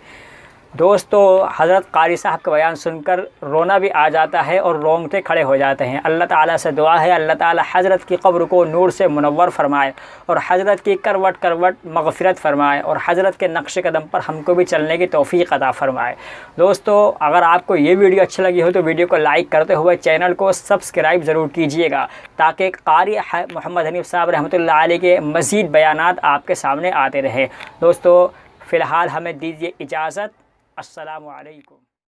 دوستو حضرت قاری صاحب کا بیان سن کر رونا بھی آ جاتا ہے اور رونگٹے کھڑے ہو جاتے ہیں۔ اللہ تعالیٰ سے دعا ہے اللہ تعالیٰ حضرت کی قبر کو نور سے منور فرمائے اور حضرت کی کروٹ کروٹ مغفرت فرمائے اور حضرت کے نقش قدم پر ہم کو بھی چلنے کی توفیق عطا فرمائے۔ دوستو اگر آپ کو یہ ویڈیو اچھی لگی ہو تو ویڈیو کو لائک کرتے ہوئے چینل کو سبسکرائب ضرور کیجیے گا تاکہ قاری محمد حنیف صاحب رحمۃ اللہ علیہ کے مزید بیانات آپ کے سامنے آتے رہے۔ دوستو فی الحال ہمیں دیجیے اجازت. السلام علیکم.